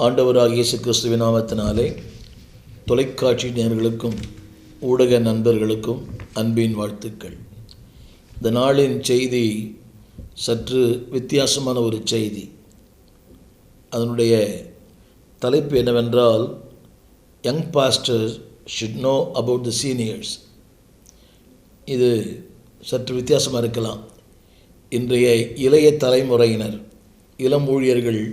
ஆண்டவராகிய இயேசு கிறிஸ்துவின் நாமத்தினாலே தொலைக்காட்சி நேயர்களுக்கும் ஊடக நண்பர்களுக்கும் அன்பின் வாழ்த்துக்கள். இந்த நாளின் செய்தி சற்று வித்தியாசமான ஒரு செய்தி. அதனுடைய தலைப்பு என்னவென்றால், young pastors should know about the seniors. இது சற்று வித்தியாசமாக இருக்கலாம். இன்றைய இளைய தலைமுறையினர், இளம் ஊழியர்கள்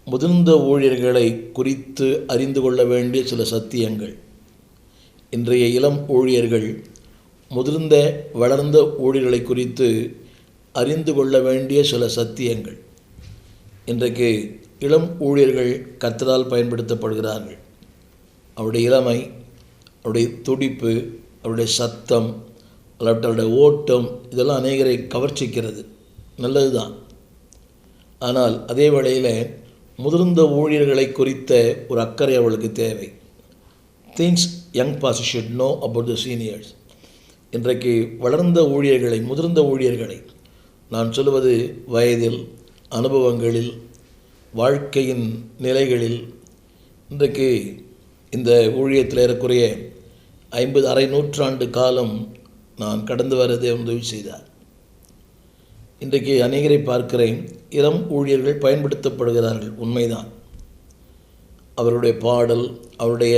முதிர்ந்த ஊழியர்களை குறித்து அறிந்து கொள்ள வேண்டிய சில சத்தியங்கள். இன்றைய இளம் ஊழியர்கள் முதிர்ந்த வளர்ந்த ஊழியர்களை குறித்து அறிந்து கொள்ள வேண்டிய சில சத்தியங்கள். இன்றைக்கு இளம் ஊழியர்கள் கர்த்தரால் பயன்படுத்தப்படுகிறார்கள். அவருடைய இளமை, அவருடைய துடிப்பு, அவருடைய சத்தம், அவருடைய ஓட்டம், இதெல்லாம் அநேகரை கவர்ச்சிக்கிறது. நல்லது தான். ஆனால் அதே வேளையில் முதிர்ந்த ஊழியர்களை குறித்த ஒரு அக்கறை அவளுக்கு தேவை. Things young pastor should know about the seniors. இன்றைக்கு வளர்ந்த ஊழியர்களை, முதிர்ந்த ஊழியர்களை, நான் சொல்வது வயதில், அனுபவங்களில், வாழ்க்கையின் நிலைகளில், இன்றைக்கு இந்த ஊழியத்தில் ஏறக்குறைய 50 நூற்றாண்டு காலம் நான் கடந்து வரதே உதவி செய்தார். இன்றைக்கு அநேகரை பார்க்கிறேன், இளம் ஊழியர்கள் பயன்படுத்தப்படுகிறார்கள். உண்மைதான். அவருடைய பாடல், அவருடைய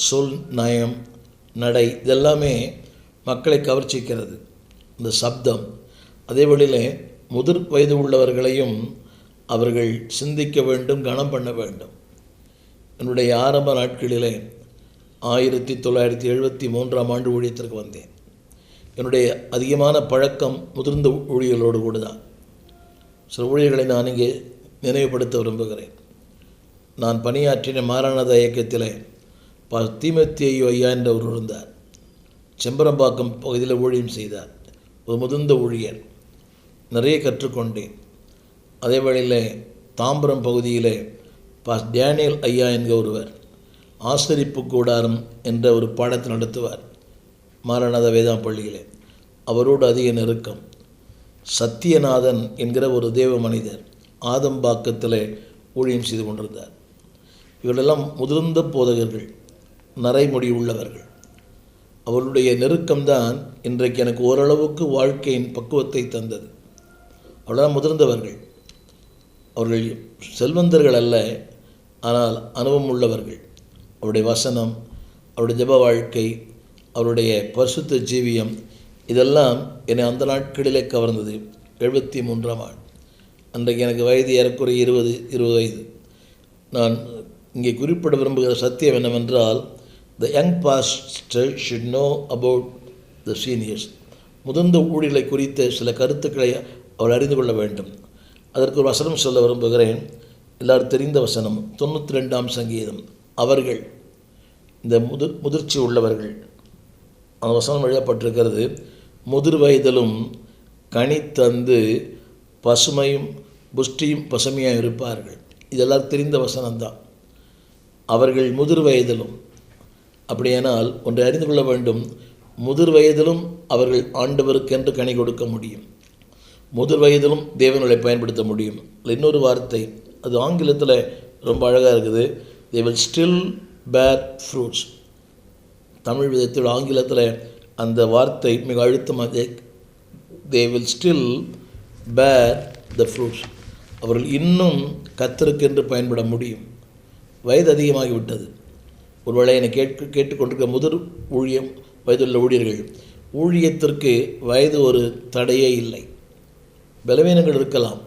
சொல் நயம், நடை, இதெல்லாமே மக்களை கவர்ச்சிக்கிறது. இந்த சப்தம். அதே வழியில் முதிர் வயது உள்ளவர்களையும் அவர்கள் சிந்திக்க வேண்டும், கனம் பண்ண வேண்டும். என்னுடைய ஆரம்ப நாட்களிலே 1973 ஊழியத்திற்கு வந்தேன். என்னுடைய அதிகமான பழக்கம் முதிர்ந்த ஊழியர்களோடு கூட தான். சில ஊழியர்களை நான் இங்கே நினைவுபடுத்த விரும்புகிறேன். நான் பணியாற்றின மாராநாதா இயக்கத்தில் தீமோத்தேயு ஐயா என்றவர் இருந்தார். செம்பரம்பாக்கம் பகுதியில் ஊழியம் செய்தார். ஒரு முதிர்ந்த ஊழியர். நிறைய கற்றுக்கொண்டேன். அதே வேளையில் தாம்பரம் பகுதியில் டேனியல் ஐயா என்க ஒருவர் ஆசரிப்பு கூடாரம் என்ற ஒரு பாடத்தை நடத்துவார் மாராநாதா வேதாம் பள்ளியில். அவரோடு அதிக நெருக்கம். சத்தியநாதன் என்கிற ஒரு தேவ மனிதர் ஆதம்பாக்கத்தில் ஊழியம் செய்து கொண்டிருந்தார். இவர்களெல்லாம் முதிர்ந்த போதகர்கள், நரைமுடி உள்ளவர்கள். அவருடைய நெருக்கம்தான் இன்றைக்கு எனக்கு ஓரளவுக்கு வாழ்க்கையின் பக்குவத்தை தந்தது. அவர்களெல்லாம் முதிர்ந்தவர்கள். அவர்கள் செல்வந்தர்கள் அல்ல, ஆனால் அனுபவம் உள்ளவர்கள். அவருடைய வசனம், அவருடைய ஜெப வாழ்க்கை, அவருடைய பரிசுத்த ஜீவியம், இதெல்லாம் என்னை அந்த நாட்களிலே கவர்ந்தது. 73ஆம் ஆண்டு. அன்றைக்கு எனக்கு வயது ஏறக்குறைய 20 வயது. நான் இங்கே குறிப்பிட விரும்புகிற சத்தியம் என்னவென்றால், the young pastor should know about the seniors. முதிர்ந்த ஊழியர்களை குறித்த சில கருத்துக்களை அவர் அறிந்து கொள்ள வேண்டும். அதற்கு ஒரு வசனம் சொல்ல விரும்புகிறேன். எல்லாரும் தெரிந்த வசனம், 92ஆம் சங்கீதம். அவர்கள், இந்த முதிர்ச்சி உள்ளவர்கள், அந்த வசனம் எழுதப்பட்டிருக்கிறது, முதிர் வயதிலும் கனி தந்து பசுமையும் புஷ்டியும் பசுமையாக இருப்பார்கள். இதெல்லாம் தெரிந்த வசனம்தான். அவர்கள் முதிர் வயதிலும். அப்படியானால் ஒன்றை அறிந்து கொள்ள வேண்டும், முதிர் வயதிலும் அவர்கள் ஆண்டவருக்கென்று கனி கொடுக்க முடியும். முதிர் வயதிலும் தேவனுடைய பயன்படுத்த முடியும். இன்னொரு வார்த்தை, அது ஆங்கிலத்தில் ரொம்ப அழகாக இருக்குது. they will still bear fruits. Tamil விதத்தில் ஆங்கிலத்தில் அந்த வார்த்தை மிக அழுத்தமாக, they will still bear the fruits. அவர்கள் இன்னும் கர்த்தருக்கென்று பயன்பட முடியும். வயது அதிகமாகிவிட்டது. ஒருவேளை என்னை கேட்டுக்கொண்டிருக்க முதிர் வயதுள்ள ஊழியர்கள், ஊழியத்திற்கு வயது ஒரு தடையே இல்லை. பலவீனங்கள் இருக்கலாம்,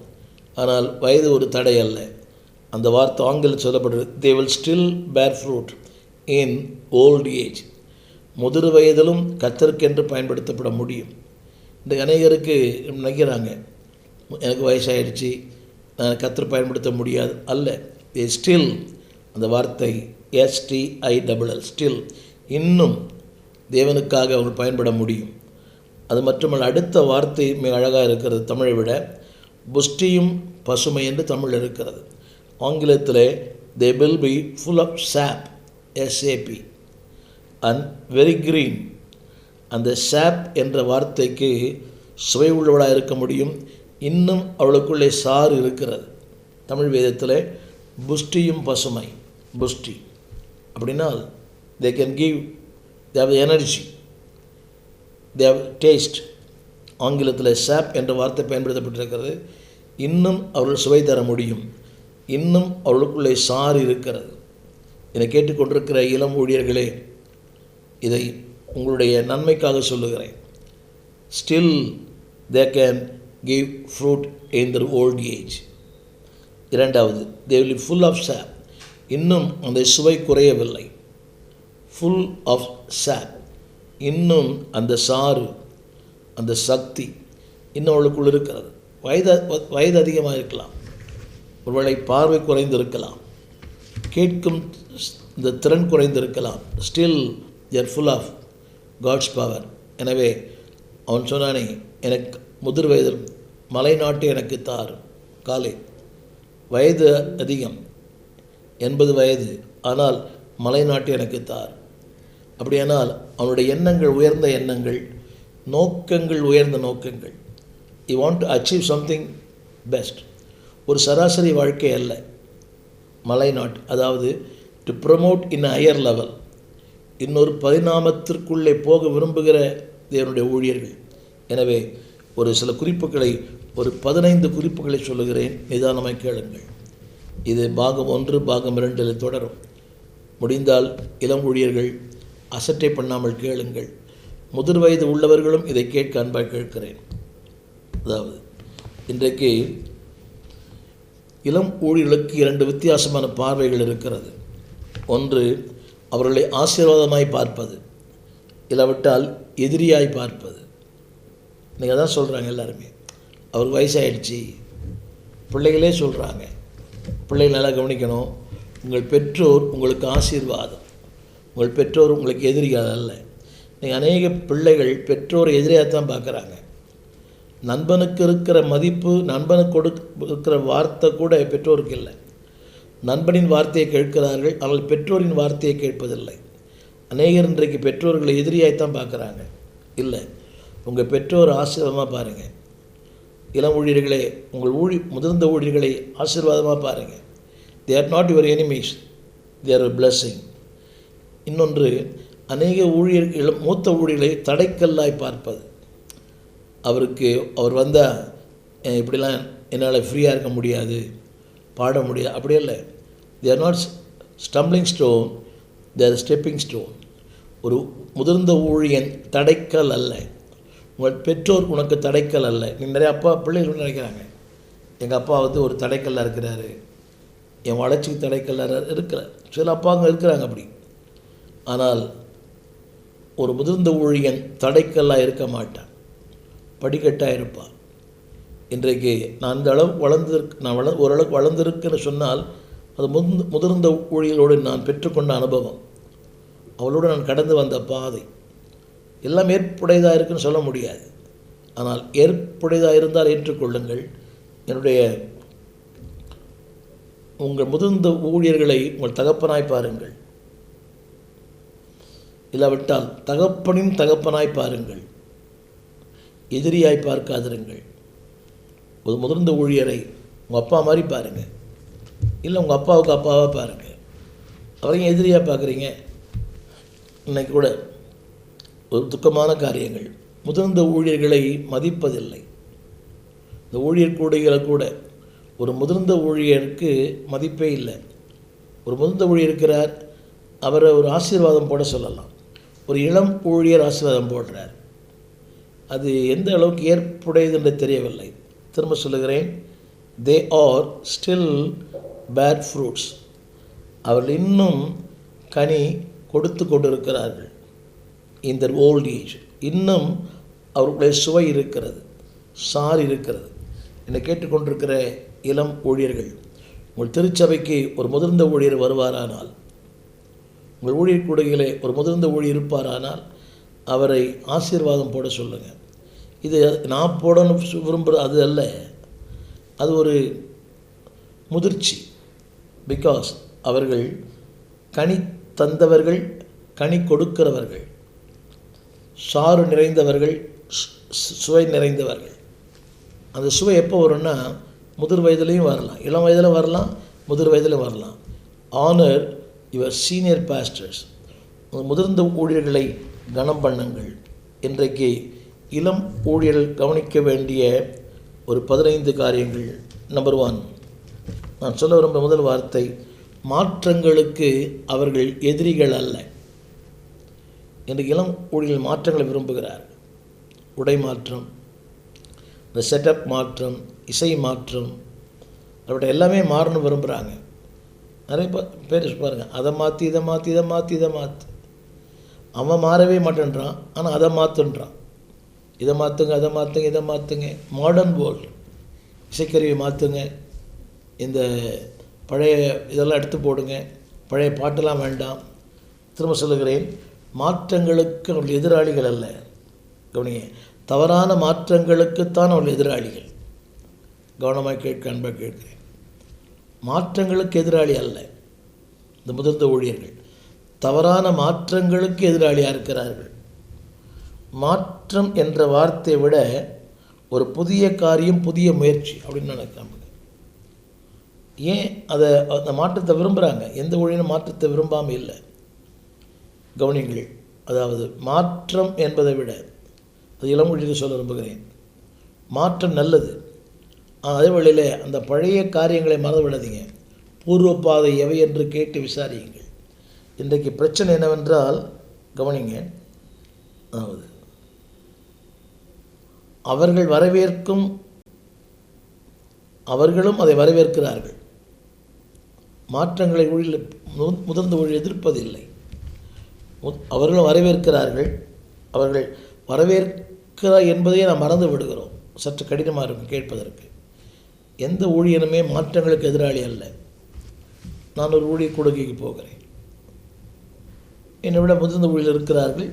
ஆனால் வயது ஒரு தடை அல்ல. அந்த வார்த்தை ஆங்கிலத்தில் சொல்லப்படுறது, they will still bear fruit in old age. முதிர் வயதிலும் கர்த்தருக்கென்று பயன்படுத்தப்பட முடியும். இந்த அநேகருக்கு நினைக்கிறாங்க, எனக்கு வயசாகிடுச்சு, நான் கர்த்தர் பயன்படுத்த முடியாது. அல்ல, they still, அந்த வார்த்தை STILL, ஸ்டில், இன்னும் தேவனுக்காக அவங்க பயன்பட முடியும். அது மட்டுமல்ல, அடுத்த வார்த்தை மிக அழகாக இருக்கிறது. தமிழை விட புஷ்டியும் பசுமை என்று தமிழ் இருக்கிறது. ஆங்கிலத்தில் they will be full of sap, SAP, and very green. அந்த சாப் என்ற வார்த்தைக்கு சுவை உள்ளவளாக இருக்க முடியும். இன்னும் அவளுக்குள்ளே சாறு இருக்கிறது. தமிழ் வேதத்தில் புஷ்டியும் பசுமை. புஷ்டி அப்படின்னால் they can give, they have energy, they have taste. ஆங்கிலத்தில் சாப் என்ற வார்த்தை பயன்படுத்தப்பட்டிருக்கிறது. இன்னும் அவர்கள் சுவை தர முடியும், இன்னும் அவர்களுக்குள்ளே சாறு இருக்கிறது. இதை கேட்டுக்கொண்டிருக்கிற இளம் ஊழியர்களே, இதை உங்களுடைய நன்மைக்காக சொல்லுகிறேன். Still they can give fruit in their old age. இரண்டாவது, they will be full of sap. இன்னும் அந்த சுவை குறையவில்லை. full of sap, இன்னும் அந்த சாறு, அந்த சக்தி இன்னும் அவளுக்குள் இருக்கிறது. வயது அதிகமாக இருக்கலாம், ஒருவேளை பார்வை குறைந்திருக்கலாம், கேட்கும் இந்த திறன் குறைந்திருக்கலாம். Still they are full of God's power. எனவே அவன் சொன்னானே, எனக்கு முதிர் வயதில் மலை நாட்டு எனக்கு தார். காலை வயது அதிகம், 80 வயது, ஆனால் மலை நாட்டு எனக்கு தார். அப்படியானால் அவனுடைய எண்ணங்கள் உயர்ந்த எண்ணங்கள், நோக்கங்கள் உயர்ந்த நோக்கங்கள். You want to achieve something best. ஒரு சராசரி வாழ்க்கை அல்ல மலை நாட்டு, அதாவது to promote in higher level. இன்னொரு பரிணாமத்திற்குள்ளே போக விரும்புகிற தேவனுடைய ஊழியர்கள். எனவே ஒரு சில குறிப்புகளை, ஒரு 15 குறிப்புகளை சொல்லுகிறேன், நிதானமாய் கேளுங்கள். இது பாகம் 1 பாகம் 2 தொடரும். முடிந்தால் இளம் ஊழியர்கள் அசட்டை பண்ணாமல் கேளுங்கள். முதிர் வயது உள்ளவர்களும் இதை கேட்க அன்பாய் கேட்கிறேன். அதாவது இன்றைக்கு இளம் ஊழியர்களுக்கு 2 வித்தியாசமான பார்வைகள் இருக்கிறது. ஒன்று, அவர்களை ஆசீர்வாதமாய் பார்ப்பது, இல்லாவிட்டால் எதிரியாய் பார்ப்பது. நீங்கள் தான் சொல்கிறாங்க எல்லாருமே, அவருக்கு வயசாகிடுச்சு. பிள்ளைகளே சொல்கிறாங்க, பிள்ளைகள் நல்லா கவனிக்கணும், உங்கள் பெற்றோர் உங்களுக்கு ஆசீர்வாதம், உங்கள் பெற்றோர் உங்களுக்கு எதிரிகள் அல்ல. நீங்கள் அநேக பிள்ளைகள் பெற்றோர் எதிரியாகத்தான் பார்க்குறாங்க. நண்பனுக்கு இருக்கிற மதிப்பு, நண்பனுக்கு இருக்கிற வார்த்தை கூட பெற்றோருக்கு இல்லை. நண்பனின் வார்த்தையை கேட்கிறார்கள், ஆனால் பெற்றோரின் வார்த்தையை கேட்பதில்லை. அநேகர் இன்றைக்கு பெற்றோர்களை எதிரியாகத்தான் பார்க்குறாங்க. இல்லை, உங்கள் பெற்றோர் ஆசீர்வாதமாக பாருங்கள். இளம் ஊழியர்களே, உங்கள் முதிர்ந்த ஊழியர்களை ஆசீர்வாதமாக பாருங்கள். They are not your enemies, they are a blessing. இன்னொன்று, அநேக ஊழியர்கள், மூத்த ஊழியர்களை தடைக்கல்லாய் பார்ப்பது. அவர் வந்தால் இப்படிலாம் என்னால் ஃப்ரீயாக இருக்க முடியாது, பாட முடியாது, அப்படியே இல்லை. They are not stumbling stone, they are stepping stone. ஒரு முதிர்ந்த ஊழியன் தடைக்கல் அல்ல. உங்கள் பெற்றோர் உனக்கு தடைக்கல் அல்ல. நீ நிறைய பிள்ளைகள் நினைக்கிறாங்க, எங்கள் அப்பா ஒரு தடைக்கல்லாக இருக்கிறாரு, என் வளர்ச்சிக்கு தடைக்கல்லாக இருக்கிறார். சில அப்பாங்க இருக்கிறாங்க அப்படி. ஆனால் ஒரு முதிர்ந்த ஊழியன் தடைக்கல்லாக இருக்க மாட்டான், படிக்கட்டாக இருப்பான். இன்றைக்கு நான் இந்த அளவு ஓரளவுக்கு வளர்ந்துருக்குன்னு சொன்னால் அது முதிர்ந்த ஊழியர்களோடு நான் பெற்றுக்கொண்ட அனுபவம், அவளோடு நான் கடந்து வந்த பாதை. எல்லாம் ஏற்புடையதாக இருக்குன்னு சொல்ல முடியாது, ஆனால் ஏற்புடையதாக இருந்தால் ஏற்றுக்கொள்ளுங்கள். உங்கள் முதிர்ந்த ஊழியர்களை உங்கள் தகப்பனாய் பாருங்கள், இல்லாவிட்டால் தகப்பனின் தகப்பனாய் பாருங்கள், எதிரியாய் பார்க்காதிருங்கள். ஒரு முதிர்ந்த ஊழியரை உங்கள் அப்பா மாதிரி பாருங்கள், இல்லை உங்கள் அப்பாவுக்கு அப்பாவாக பாருங்கள். அவரையும் எதிரியாக பார்க்குறீங்க. இன்னைக்கு கூட ஒரு துக்கமான காரியங்கள், முதிர்ந்த ஊழியர்களை மதிப்பதில்லை. இந்த ஊழியர் கூடைகளை கூட ஒரு முதிர்ந்த ஊழியருக்கு மதிப்பே இல்லை. ஒரு முதிர்ந்த ஊழியர் இருக்கிறார், அவரை ஒரு ஆசீர்வாதம் போட சொல்லலாம். ஒரு இளம் ஊழியர் ஆசீர்வாதம் போடுறார், அது எந்த அளவுக்கு ஏற்புடையது என்று தெரியவில்லை. திரும்ப சொல்லுகிறேன், they are still bad fruits. அவர்கள் இன்னும் கனி கொடுத்து கொண்டிருக்கிறார்கள். இன் their old age, இன்னும் அவர்களுடைய சுவை இருக்கிறது, சார் இருக்கிறது. என்னை கேட்டுக்கொண்டிருக்கிற இளம் ஊழியர்கள், உங்கள் திருச்சபைக்கு ஒரு முதிர்ந்த ஊழியர் வருவாரானால், உங்கள் ஊழியர் கூடையிலே ஒரு முதிர்ந்த ஊழியர் இருப்பாரானால் அவரை ஆசீர்வாதம் போட சொல்லுங்கள். இது நான் போடணும் விரும்புகிற அது அல்ல, அது ஒரு முதிர்ச்சி. பிகாஸ் அவர்கள் கனி தந்தவர்கள், கனி கொடுக்கிறவர்கள், சாறு நிறைந்தவர்கள், சுவை நிறைந்தவர்கள். அந்த சுவை எப்போ வரும்னா முதிர் வயதுலேயும் வரலாம், இளம் வயதில் வரலாம், முதிர் வயதில் வரலாம். ஆனர் யுவர் சீனியர் பாஸ்டர்ஸ், முதிர்ந்த ஊழியர்களை கனம் பண்ணுங்கள். இன்றைக்கு இளம் ஊழியர்கள் கவனிக்க வேண்டிய ஒரு 15 காரியங்கள். நம்பர் 1, நான் சொல்ல விரும்ப முதல் வார்த்தை, மாற்றங்களுக்கு அவர்கள் எதிரிகள் அல்ல. இன்றைக்கு இளம் ஊழியர்கள் மாற்றங்களை விரும்புகிறார். உடை மாற்றம், இந்த செட்டப் மாற்றம், இசை மாற்றம், அவர்கிட்ட எல்லாமே மாறணும் விரும்புகிறாங்க. நிறைய பேர் பாருங்கள், அதை மாற்றி இதை மாற்றி இதை மாற்றி இதை மாற்று. அவன் மாறவே மாட்டேன்றான், ஆனால் அதை மாற்றுன்றான். இதை மாற்றுங்க, அதை மாற்றுங்க, இதை மாற்றுங்க. மாடர்ன் வேர்ல்டு, இசைக்கருவியை மாற்றுங்க, இந்த பழைய இதெல்லாம் எடுத்து போடுங்க, பழைய பாட்டெல்லாம் வேண்டாம். திரும்ப சொல்லுகிறேன், மாற்றங்களுக்கு அவர்கள் எதிராளிகள் அல்ல. கவனிங்க, தவறான மாற்றங்களுக்குத்தான் அவர்கள் எதிராளிகள். கவனமாக அன்பாக கேட்கிறேன். மாற்றங்களுக்கு எதிராளி அல்ல. இந்த முதிர்ந்த ஊழியர்கள் தவறான மாற்றங்களுக்கு எதிராளியாக இருக்கிறார்கள். மாற்றம் என்ற வார்த்தையை விட ஒரு புதிய காரியம், புதிய முயற்சி அப்படின்னு நினைக்காம, ஏன் அதை அந்த மாற்றத்தை விரும்புகிறாங்க? எந்த ஊழியனும் மாற்றத்தை விரும்பாமல் இல்லை. கவனிங்கள், அதாவது மாற்றம் என்பதை விட, அது இளம் ஊழியருக்கு சொல்ல விரும்புகிறேன், மாற்றம் நல்லது. அதே வேளையில் அந்த பழைய காரியங்களை மறந்து விடாதீங்க. பூர்வ பாதை எவை என்று கேட்டு விசாரியுங்கள். இன்றைக்கு பிரச்சனை என்னவென்றால், கவனிங்க, அதாவது அவர்கள் வரவேற்கும், அவர்களும் அதை வரவேற்கிறார்கள். மாற்றங்களை ஊழியர், முதிர்ந்த ஊழியர் எதிர்ப்பதில்லை. அவர்களும் வரவேற்கிறார்கள். அவர்கள் வரவேற்கிறார் என்பதையே நாம் மறந்து விடுகிறோம். சற்று கடினமாக இருக்கும் கேட்பதற்கு. எந்த ஊழியனுமே மாற்றங்களுக்கு எதிராளி அல்ல. நான் ஒரு ஊழியர் கொடுக்கைக்கு போகிறேன். என்னை விட முதிர்ந்த ஊழியர் இருக்கிறார்கள்,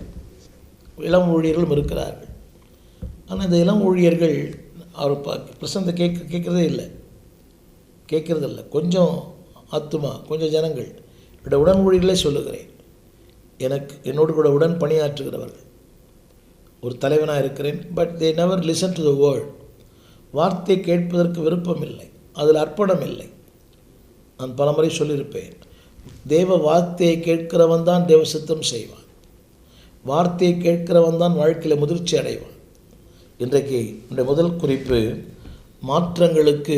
இளம் ஊழியர்களும் இருக்கிறார்கள். ஆனால் இந்த இளம் ஊழியர்கள் அவர் பிரசந்த கேட்குறதே இல்லை. கொஞ்சம் ஆத்துமா, கொஞ்சம் ஜனங்கள், என்னோட உடன் ஊழியர்களே சொல்லுகிறேன், எனக்கு என்னோடு கூட உடன் பணியாற்றுகிறவர்கள், ஒரு தலைவனாக இருக்கிறேன். But they never listen to the word. வார்த்தை கேட்பதற்கு விருப்பம் இல்லை, அதில் அர்ப்பணம் இல்லை. நான் பலமுறை சொல்லியிருப்பேன், தேவ வார்த்தையை கேட்கிறவன் தான் தேவ சித்தம் செய்வான். வார்த்தையை கேட்கிறவன் தான் வாழ்க்கையில் முதிர்ச்சி அடைவான். இன்றைக்கு என்னுடைய முதல் குறிப்பு, மாற்றங்களுக்கு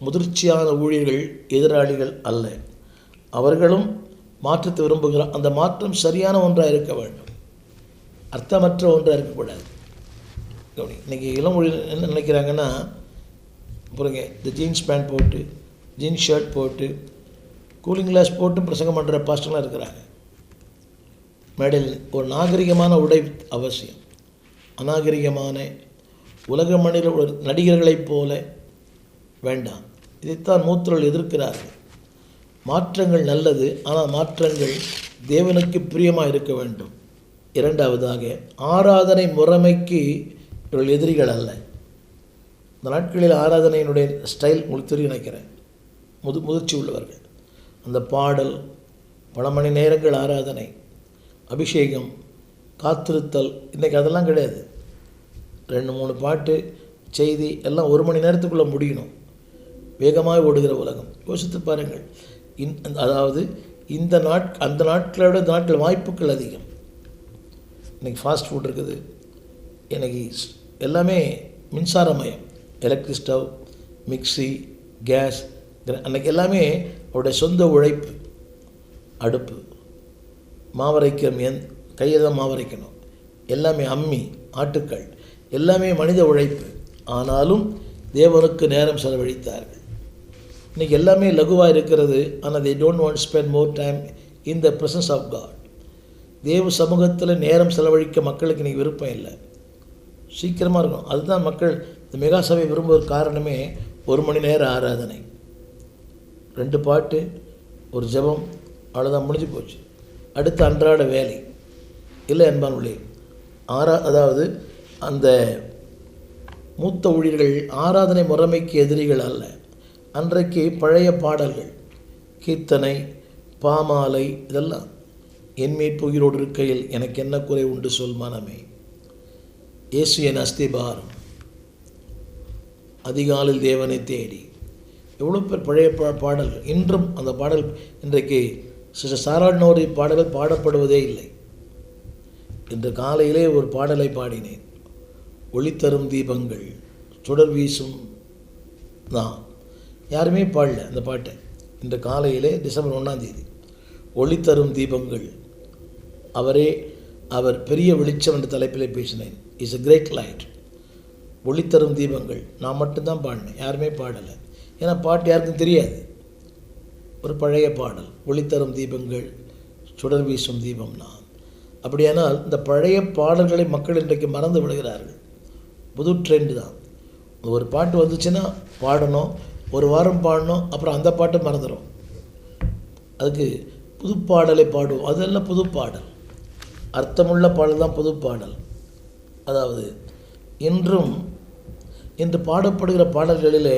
முதிர்ச்சியான ஊழியர்கள் எதிராளிகள் அல்ல. அவர்களும் மாற்றத்தை விரும்புகிறார். அந்த மாற்றம் சரியான ஒன்றாக இருக்க வேண்டும், அர்த்தமற்ற ஒன்றாக இருக்கக்கூடாது. இன்றைக்கி இளம் ஊழியர் என்ன நினைக்கிறாங்கன்னா, பாருங்க, இந்த ஜீன்ஸ் பேண்ட் போட்டு, ஜீன்ஸ் ஷர்ட் போட்டு, கூலிங் கிளாஸ் போட்டு பிரசங்கம் பண்ணுற பாஸ்டர்லாம் இருக்கிறாங்க. மேடையில் ஒரு நாகரிகமான உடை அவசியம். அநாகரிகமான உலக மனித நடிகர்களைப் போல வேண்டாம். இதைத்தான் மூத்தர்கள் எதிர்க்கிறார்கள். மாற்றங்கள் நல்லது, ஆனால் மாற்றங்கள் தேவனுக்கு பிரியமாக இருக்க வேண்டும். இரண்டாவதாக, ஆராதனை முறைமைக்கு இவர்கள் எதிரிகள் அல்ல. இந்த நாட்களில் ஆராதனையினுடைய ஸ்டைல் உங்களுக்கு தெரியும் நினைக்கிறேன். முதிர்ச்சி உள்ளவர்கள் அந்த பாடல், பல மணி நேரங்கள் ஆராதனை, அபிஷேகம், காத்திருத்தல், இன்றைக்கி அதெல்லாம் கிடையாது. 2-3 பாட்டு, செய்தி எல்லாம் 1 மணி நேரத்துக்குள்ளே முடியணும். வேகமாக ஓடுகிற உலகம். யோசித்து பாருங்கள். அதாவது அந்த நாட்களோட இந்த நாட்கள் வாய்ப்புகள் அதிகம். இன்றைக்கி ஃபாஸ்ட் ஃபுட் இருக்குது, இன்றைக்கி எல்லாமே மின்சாரமயம். எலக்ட்ரிக் ஸ்டவ், மிக்சி, கேஸ், அன்றைக்கி எல்லாமே அவருடைய சொந்த உழைப்பு. அடுப்பு, மாவரைக்கும் கையில் தான் மாவரைக்கணும். எல்லாமே அம்மி, ஆட்டுக்கள், எல்லாமே மனித உழைப்பு. ஆனாலும் தேவனுக்கு நேரம் செலவழித்தார்கள். இன்றைக்கி எல்லாமே லகுவாக இருக்கிறது. ஆனால் they don't want to spend more time in the presence of God. தேவ சமூகத்தில் நேரம் செலவழிக்க மக்களுக்கு இன்றைக்கி விருப்பம் இல்லை. சீக்கிரமாக இருக்கும். அதுதான் மக்கள் இந்த மெகா சபை விரும்புவதற்கு காரணமே. 1 மணி நேரம் ஆராதனை, 2 பாட்டு, ஒரு ஜெபம், அவ்வளோதான், முடிஞ்சு போச்சு. அடுத்த அன்றாட வேலை இல்லை என்பானுள்ளே. அதாவது அந்த மூத்த ஊழியர்கள் ஆராதனை முறைமைக்கு எதிரிகள் அல்ல. அன்றைக்கு பழைய பாடல்கள், கீர்த்தனை, பாமாலை, இதெல்லாம் என் மீட்பு உயிரோடு இருக்கையில் எனக்கு என்ன குறை உண்டு சொல் மனமே, இயேசு என் அஸ்திபாரம், அதிகாலில் தேவனை தேடி, எவ்வளோ பேர் பழைய பாடல்கள் இன்றும் அந்த பாடல் இன்றைக்கு சிஸ்டர் சாராட்னோரி பாடல்கள் பாடப்படுவதே இல்லை. இன்று காலையிலே ஒரு பாடலை பாடினேன். ஒளி தரும் தீபங்கள் சுடர் வீசும் தான். யாருமே பாடல அந்த பாட்டை. இன்று காலையிலே டிசம்பர் 1 ஒளி தரும் தீபங்கள், அவர் பெரிய வெளிச்சம் என்ற தலைப்பிலே பேசினேன். Is a great light. ஒளி தரும் தீபங்கள் நான் மட்டும்தான் பாடினேன், யாருமே பாடலை. ஏன்னா பாட்டு யாருக்கும் தெரியாது. ஒரு பழைய பாடல், ஒளி தரும் தீபங்கள் சுடர் வீசும் தீபம் நான். அப்படியானால் இந்த பழைய பாடல்களை மக்கள் இன்றைக்கு மறந்து விடுகிறார்கள். புது ட்ரெண்டு தான். ஒரு பாட்டு வந்துச்சுன்னா பாடணும், ஒரு வாரம் பாடணும், அப்புறம் அந்த பாட்டு மறந்துடும். அதுக்கு புது பாடலை பாடுவோம். அதெல்லாம் புது பாடல், அர்த்தமுள்ள பாடல் தான் புது பாடல். அதாவது இன்று பாடப்படுகிற பாடல்களிலே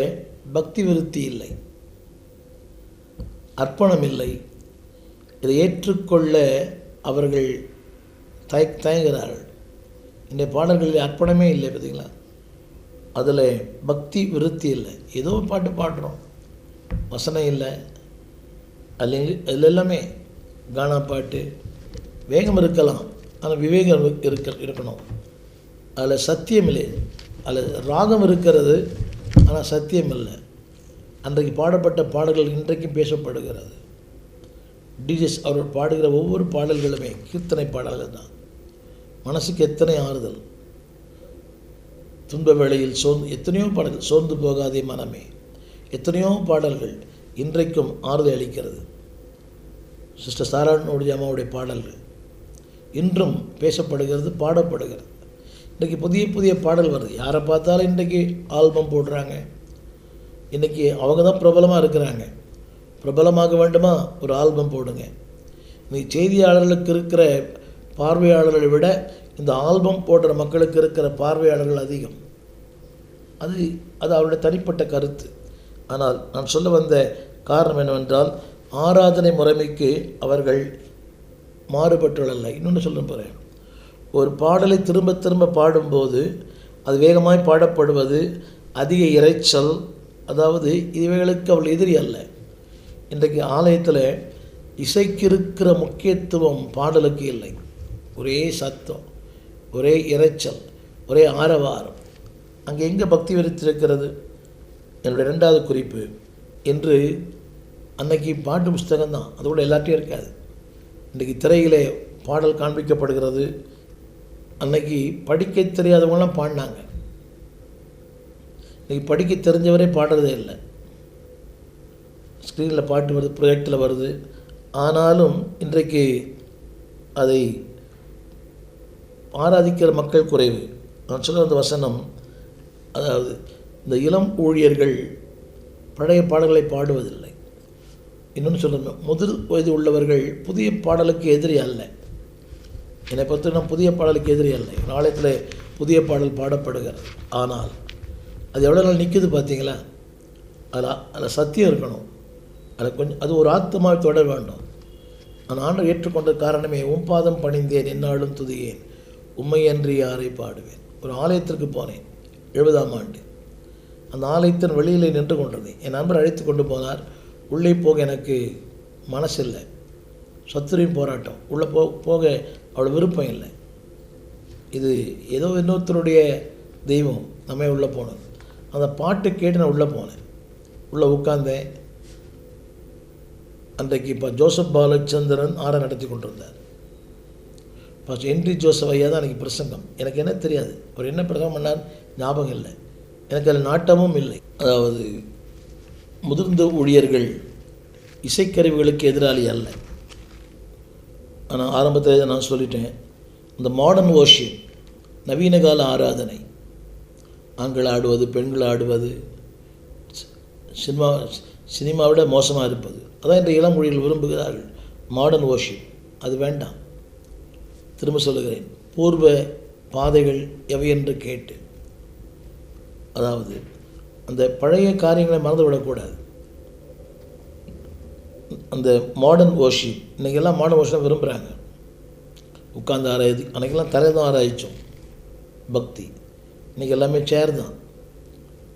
பக்தி விருத்தி இல்லை, அர்ப்பணம் இல்லை. இதை ஏற்றுக்கொள்ள அவர்கள் தயங்குகிறார்கள். இந்த பாடல்களில் அர்ப்பணமே இல்லை. பார்த்தீங்களா, அதில் பக்தி விருத்தி இல்லை. ஏதோ பாட்டு பாடுறோம், வசனம் இல்லை. அதில் எல்லாமே கானா பாட்டு. வேகம் இருக்கலாம், ஆனால் விவேகம் இருக்கணும். அதில் சத்தியம் இல்லை. அதில் ராகம் இருக்கிறது, ஆனால் சத்தியம் இல்லை. அன்றைக்கு பாடப்பட்ட பாடல்கள் இன்றைக்கும் பேசப்படுகிறது. டிஜிஎஸ் அவர் பாடுகிற ஒவ்வொரு பாடல்களுமே கீர்த்தனை பாடல்கள் தான். மனசுக்கு எத்தனை ஆறுதல். துன்ப வேளையில் எத்தனையோ பாடல்கள், சோர்ந்து போகாதே மனமே, எத்தனையோ பாடல்கள் இன்றைக்கும் ஆறுதல் அளிக்கிறது. சிஸ்டர் சாராட்னோடி அம்மாவுடைய பாடல்கள் இன்றும் பேசப்படுகிறது, பாடப்படுகிறது. இன்றைக்கி புதிய புதிய பாடல் வருது. யாரை பார்த்தாலும் இன்றைக்கி ஆல்பம் போடுறாங்க. இன்றைக்கி அவங்க தான் பிரபலமாக இருக்கிறாங்க. பிரபலமாக வேண்டுமா, ஒரு ஆல்பம் போடுங்க. இன்றைக்கி செய்தியாளர்களுக்கு இருக்கிற பார்வையாளர்களை விட இந்த ஆல்பம் போடுற மக்களுக்கு இருக்கிற பார்வையாளர்கள் அதிகம். அது அவருடைய தனிப்பட்ட கருத்து. ஆனால் நான் சொல்ல வந்த காரணம் என்னவென்றால், ஆராதனை முறைமைக்கு அவர்கள் மாறுபட்டுள்ளல்ல. இன்னொன்று சொல்ல போகிறேன். ஒரு பாடலை திரும்ப திரும்ப பாடும்போது அது வேகமாய் பாடப்படுவது, அதிக இரைச்சல், அதாவது இவைகளுக்கு அவள் எதிரி அல்ல. இன்றைக்கு ஆலயத்தில் இசைக்கு இருக்கிற முக்கியத்துவம் பாடலுக்கு இல்லை. ஒரே சத்தம், ஒரே இரைச்சல், ஒரே ஆரவாரம். அங்கே எங்கே பக்தி விரித்திருக்கிறது? என்னுடைய 2வது குறிப்பு, என்று அன்னைக்கு பாட்டு புஸ்தகம்தான், அது கூட எல்லாத்தையும் இருக்காது. இன்றைக்கி திரையிலே பாடல் காண்பிக்கப்படுகிறது. அன்னைக்கு படிக்க தெரியாதவங்களாம் பாடினாங்க. இன்றைக்கி படிக்க தெரிஞ்சவரே பாடுறதே இல்லை. ஸ்க்ரீனில் பாட்டு வருது, ப்ரொஜெக்டில் வருது. ஆனாலும் இன்றைக்கு அதை ஆராதிக்கிற மக்கள் குறைவு. நான் சொல்ல வந்த வசனம், அதாவது இந்த இளம் ஊழியர்கள் பழைய பாடல்களை பாடுவதில்லை. இன்னொன்று சொல்லணும், முதிர் வயது உள்ளவர்கள் புதிய பாடலுக்கு எதிரி அல்ல. என்னை பொறுத்த நான் புதிய பாடலுக்கு எதிரி அல்ல. நாளையத்தில் புதிய பாடல் பாடப்படுகிறது. ஆனால் அது எவ்வளோ நாள் நிற்குது பார்த்தீங்களா? அதில் சத்தியம் இருக்கணும். அது ஒரு ஆத்மாவை தொட வேண்டும். நான் ஆண்டவர் ஏற்றுக்கொண்ட காரணமே, பாதம் பணிந்தேன், எந்நாளும் துதியேன், உண்மையன்றி யாரை பாடுவேன். ஒரு ஆலயத்திற்கு போனேன் 70ஆம் ஆண்டு. அந்த ஆலயத்தின் வெளியிலே நின்று கொண்டிருந்தேன். என் நண்பர் அழைத்து கொண்டு போனார். உள்ளே போக எனக்கு மனசில்லை. சத்துரின் போராட்டம். உள்ளே போக அவ்வளோ விருப்பம் இல்லை. இது ஏதோ இன்னொருத்தருடைய தெய்வம் நம்ம உள்ளே போனது. அந்த பாட்டு கேட்டு நான் உள்ளே போனேன். உள்ளே உட்கார்ந்தேன். அன்றைக்கு இப்போ ஜோசப் பாலச்சந்திரன் நடத்தி கொண்டிருந்தார். பாஸ்டர் என்ட்ரி ஜோசப் ஐயா தான் எனக்கு பிரசங்கம். எனக்கு என்ன தெரியாது, அவர் என்ன பிரசங்கம் பண்ணார் ஞாபகம் இல்லை. எனக்கு அதில் நாட்டமும் இல்லை. அதாவது முதிர்ந்த ஊழியர்கள் இசைக்கருவிகளுக்கு எதிராளி அல்ல. ஆனால் ஆரம்பத்தில் நான் சொல்லிட்டேன், இந்த மாடர்ன் வர்ஷிப், நவீன கால ஆராதனை, ஆண்கள் ஆடுவது, பெண்கள் ஆடுவது, சினிமாவிட மோசமாக இருப்பது, அதான் இந்த இளம் மொழியில் விரும்புகிறார்கள். மாடர்ன் வர்ஷிப் அது வேண்டாம். திரும்ப சொல்லுகிறேன், பூர்வ பாதைகள் எவை என்று கேட்டு, அதாவது அந்த பழைய காரியங்களை மறந்துவிடக்கூடாது. அந்த மாடர்ன் வர்ஷிப், இன்றைக்கெல்லாம் மாடர்ன் வர்ஷிப் விரும்புகிறாங்க. உட்கார்ந்து ஆராய்ச்சி, அன்றைக்கெல்லாம் தலை தான் ஆராய்ச்சோம் பக்தி. இன்றைக்கி எல்லாமே சேர் தான்.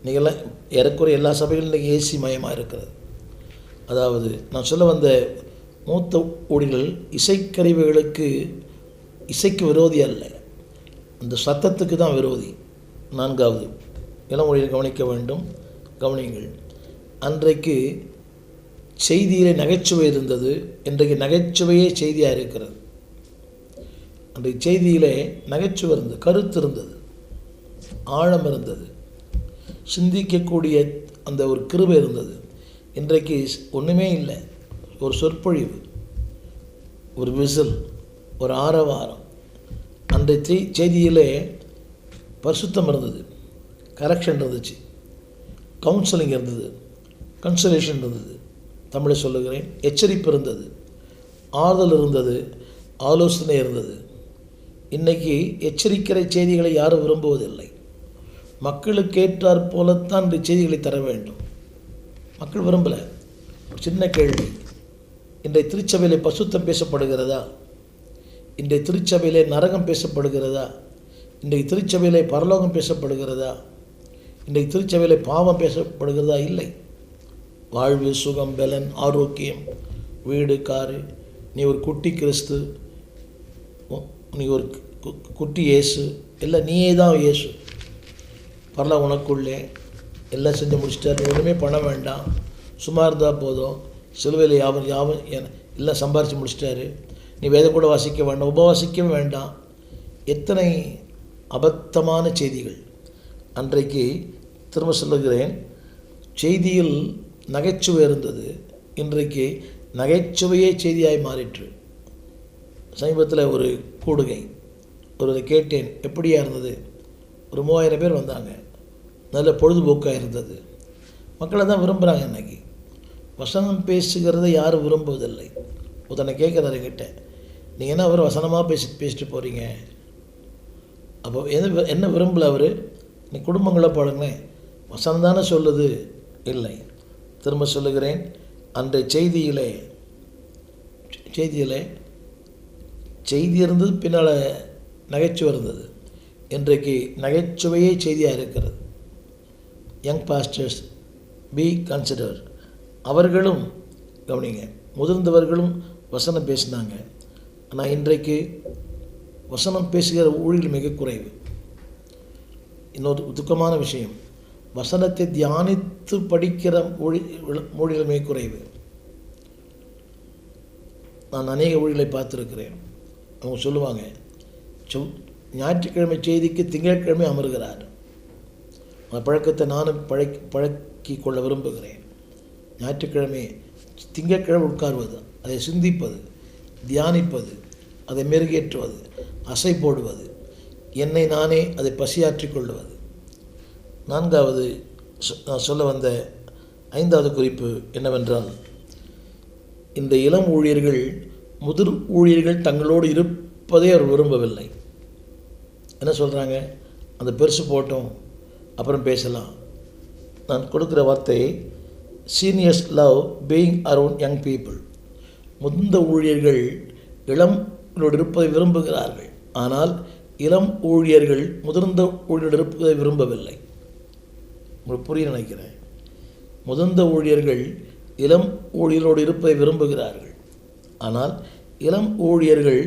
நீங்கள்லாம் ஏறக்குறைய எல்லா சபைகளும் இன்றைக்கி ஏசி மயமாக இருக்கிறது. அதாவது நான் சொல்ல வந்த மூத்த ஊழியர்கள் இசைக்கருவிகளுக்கு இசைக்கு விரோதி அல்ல, அந்த சத்தத்துக்கு தான் விரோதி. 4வது இளம் ஊழியர்கள் கவனிக்க வேண்டும், கவனியுங்கள். அன்றைக்கு செய்தியிலே நகைச்சுவை இருந்தது, இன்றைக்கு நகைச்சுவையே செய்தியாக இருக்கிறது. அன்றைக்கு செய்தியிலே நகைச்சுவை இருந்தது, கருத்து இருந்தது, ஆழம் இருந்தது, சிந்திக்கக்கூடிய அந்த ஒரு கிருபை இருந்தது. இன்றைக்கு ஒன்றுமே இல்லை, ஒரு சொற்பொழிவு, ஒரு விசில், ஒரு ஆரவாரம். அன்றைய செய்தியிலே பரிசுத்தம் இருந்தது, கரெக்ஷன் இருந்துச்சு, கவுன்சிலிங் இருந்தது, கன்சலேஷன் இருந்தது, தமிழை சொல்லுகிறேன், எச்சரிப்பு இருந்தது, ஆறுதல் இருந்தது, ஆலோசனை இருந்தது. இன்றைக்கி எச்சரிக்கிற செய்திகளை யாரும் விரும்புவதில்லை. மக்களுக்கு ஏற்றாற் போலத்தான் இந்த செய்திகளை தர வேண்டும். மக்கள் விரும்பலை. ஒரு சின்ன கேள்வி, இன்றைய திருச்சபையிலே பசுத்தம் பேசப்படுகிறதா? இன்றைய திருச்சபையிலே நரகம் பேசப்படுகிறதா? இன்றைய திருச்சபையிலே பரலோகம் பேசப்படுகிறதா? இன்றைக்கு திருச்சபையிலே பாவம் பேசப்படுகிறதா? இல்லை. வாழ்வு, சுகம், பலன், ஆரோக்கியம், வீடு, காரு, நீ ஒரு குட்டி கிறிஸ்து, நீ ஒரு குட்டி இயேசு, இல்லை நீயே தான் இயேசு, பரல உனக்குள்ளே எல்லாம் செஞ்சு முடிச்சிட்டார், நீ ஒன்றுமே பண்ண வேண்டாம், சும்மா இருந்தால் போதும், சிலுவையில் யாவும் எல்லாம் சம்பாரித்து முடிச்சிட்டாரு, நீ வேதம் கூட வாசிக்க வேண்டாம், உபவாசிக்கவே வேண்டாம். எத்தனை அபத்தமான செய்திகள்! அன்றைக்கு திரும்ப சொல்லுகிறேன், செய்தியில் நகைச்சுவை இருந்தது, இன்றைக்கு நகைச்சுவையே செய்தியாய் மாறிற்று. சமீபத்தில் ஒரு கூடுகை ஒரு கேட்டேன், எப்படியா இருந்தது? ஒரு 3000 பேர் வந்தாங்க, நல்ல பொழுதுபோக்காக இருந்தது. மக்களை தான் விரும்புகிறாங்க. இன்றைக்கி வசனம் பேசுகிறத யாரும் விரும்புவதில்லை. ஒருத்தனை கேட்குறாரு கிட்ட, நீங்கள் என்ன அவர் வசனமாக பேசிட்டு போகிறீங்க? அப்போ என்ன விரும்பலை அவர்? நீ குடும்பங்களை பாருங்களேன், வசனம் தானே சொல்லுது. இல்லை, திரும்ப சொல்லுகிறேன், அன்றைய செய்தி இருந்தது, பின்னால் நகைச்சுவை இருந்தது. இன்றைக்கு நகைச்சுவையே செய்தியாக இருக்கிறது. Young pastors B consider. அவர்களும் கவனிங்க, முதிர்ந்தவர்களும் வசனம் பேசினாங்க. ஆனால் இன்றைக்கு வசனம் பேசுகிற ஊழியர்கள் மிக குறைவு. இன்னொரு துக்கமான விஷயம், வசனத்தை தியானித்து படிக்கிற ஊழியர்கள் மிக குறைவு. நான் அநேக ஊழியர்களை பார்த்துருக்கிறேன். அவங்க சொல்லுவாங்க, ஞாயிற்றுக்கிழமை செய்திக்கு திங்கட்கிழமை அமர்கிறார். அந்த பழக்கத்தை நானும் பழக்கி கொள்ள விரும்புகிறேன். ஞாயிற்றுக்கிழமை திங்கட்கிழமை உட்கார்வது, அதை சிந்திப்பது, தியானிப்பது, அதை மெருகேற்றுவது, அசை போடுவது, என்னை நானே அதை பசியாற்றிக் கொள்வது. 4வது நான் சொல்ல வந்த 5வது குறிப்பு என்னவென்றால், இந்த இளம் ஊழியர்கள் முதிர் ஊழியர்கள் தங்களோடு இருப்பதே அவர் விரும்பவில்லை. என்ன சொல்கிறாங்க? அந்த பெருசு போட்டோம், அப்புறம் பேசலாம். நான் கொடுக்குற வார்த்தை, seniors love being around young people. முதிர்ந்த ஊழியர்கள் இளம்களோடு இருப்பதை விரும்புகிறார்கள், ஆனால் இளம் ஊழியர்கள் முதிர்ந்த ஊழியரோடு இருப்பதை விரும்பவில்லை. உங்களுக்கு புரிய நினைக்கிறேன். முதிர்ந்த ஊழியர்கள் இளம் ஊழியரோடு இருப்பதை விரும்புகிறார்கள், ஆனால் இளம் ஊழியர்கள்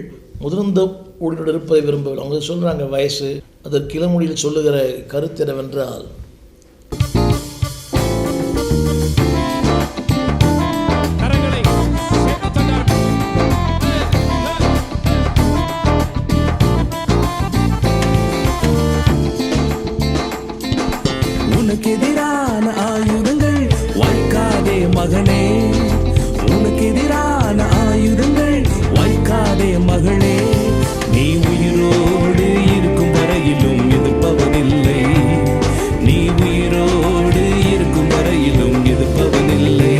முதிர்ந்த ஊழியரோடு இருப்பதை விரும்பவில்லை. அவங்க சொல்கிறாங்க வயசு. அதற்கு இளம் ஊழியர் சொல்லுகிற கருத்து என்னவென்றால், உனக்கெதிரான ஆயுதங்கள் வாய்க்காதே மகனே, உனக்கெதிரான ஆயுதங்கள் வாய்க்காதே மகளே. நீ உயிரோடு இருக்கும் வரையிலும் எதிர்ப்பவனில்லை, நீ உயிரோடு இருக்கும் வரையிலும் எதிர்ப்பவனில்லை.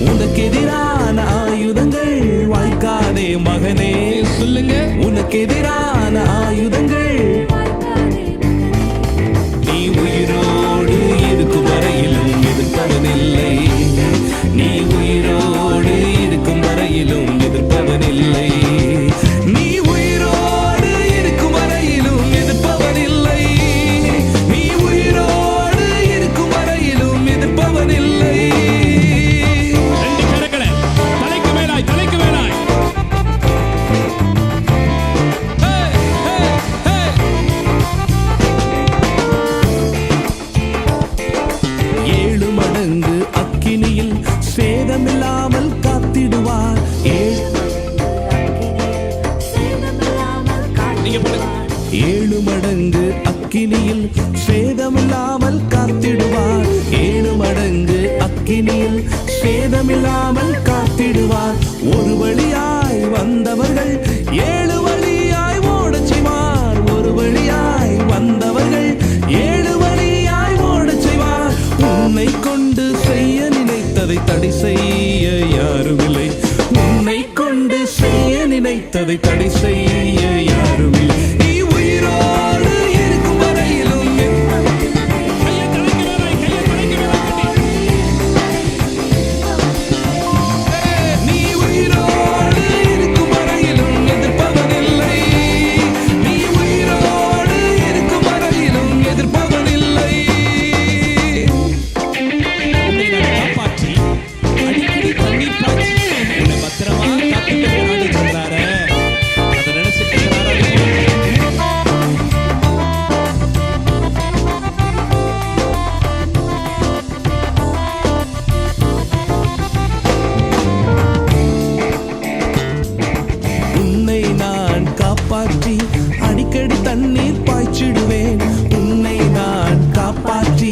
உனக்கெதிரான ஆயுதங்கள் வாய்க்காதே மகனே, சொல்லுங்க, உனக்கெதிரான ஆயுதங்கள் எதிர்ப்பவனில்லை, நீ உயிரோடு இருக்கும் வரையிலும் எதிர்ப்பவனில்லை, நீ உயிரோடு இருக்கும் வரையிலும் எதிர்ப்பவனில்லை, நீ உயிரோடு நினைத்ததை தடை செய்ய யாரும் இல்லை. நீ உயிரோடு இருக்கும் வரையிலும் நீ உயிரோடு இருக்கும் வரையிலும் எதிர்ப்பவனில்லை. நீ உயிரோடு இருக்கும் வரையிலும் எதிர்ப்பவனில்லை. உன்னை நான் காப்பாற்றி அடிக்கடி தண்ணீர் பாய்ச்சி உன்னை பத்திரமா காத்துட்டு போனான்னு சொல்றாரு. அதை நினைச்சிட்டு உன்னை நான் காப்பாற்றி அடிக்கடி தண்ணீர் பாய்ச்சிடுவேன். உன்னை நான் காப்பாற்றி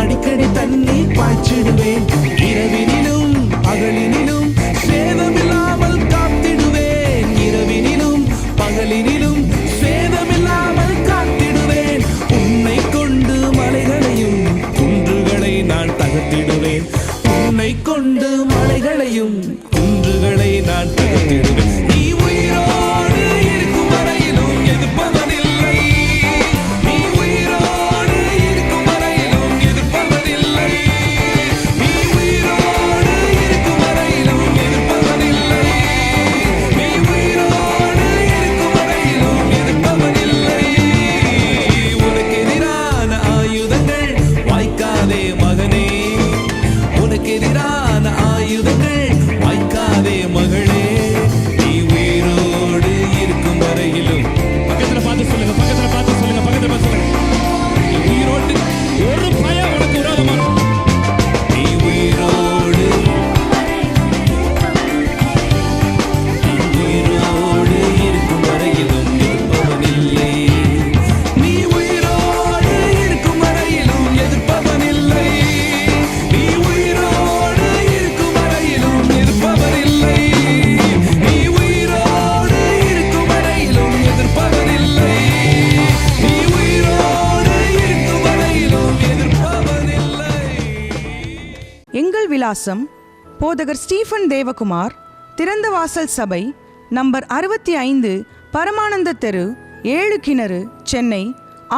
அடிக்கடி தண்ணீர் பாய்ச்சிடுவேன். இரவினிலும் பகலினிலும் சேதமில்லாமல் காத்திடுவேன். இரவினிலும் பகலினிலும் சேதமில்லாமல் காத்திடுவேன். உன்னை கொண்டு மலைகளையும் குன்றுகளை நான் தகர்த்திடுவேன். உன்னை கொண்டு மலைகளையும் குன்றுகளை நான் தகர்த்திடுவேன். நீ உயிரோடு இருக்கும் வரையிலும் எதிர்ப்பவனில்லை. நீ உயிரோடு இருக்கும் வரையிலும் எதிர்ப்பவனில்லை. நீ உயிரோடு இருக்கும் வரையிலும் எதிர்ப்பவனில்லை. நீ உயிரோடு இருக்கும் வரையிலும் எதிர்ப்பவனில்லை. உனக்கு எதிரான ஆயுதங்கள் வாய்க்காதே மகனே. உனக்கு எதிரான ஆயுதங்கள் வாய்க்காதே மகளே. நீ உயிரோடு இருக்கும் வரையிலும் பக்கத்துல பார்த்து சொல்லுங்க, பக்கத்துல பார்த்து சொல்லுங்க, பக்கத்துல பார்த்து சொல்லுங்க. நீ உயிரோடு ஒரு பயம் உனக்கு விரோதமான நீ உயிரோடு இருக்கும் வரையிலும் எதிர்ப்பவனில்லை. நீ உயிரோடு இருக்கும் வரையிலும் எதிர்ப்பவனில்லை. நீ உயிரோடு இருக்கும் வரையிலும் எதிர்ப்பவனில்லை. நீ உயிரோடு இருக்கும் வரையிலும் எதிர்ப்பவனில்லை. நீ உயிரோடு இருக்கும் வரையிலும் எதிர்ப்பவனில்லை. எங்கள் விலாசம் போதகர் ஸ்டீஃபன் தேவகுமார், திறந்த வாசல் சபை, நம்பர் 65, பரமானந்த தெரு, 7 கிணறு, சென்னை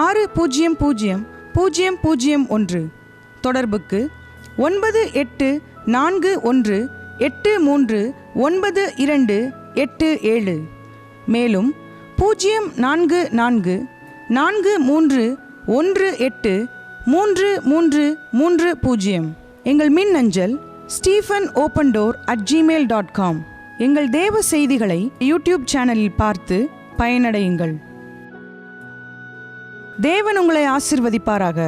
600001. தொடர்புக்கு 9841839287. மேலும் 0444318330. எங்கள் மின்னஞ்சல் stephenopendor@gmail.com. எங்கள் தேவ செய்திகளை யூடியூப் சேனலில் பார்த்து பயனடையுங்கள். தேவன் உங்களை ஆசீர்வதிப்பாராக.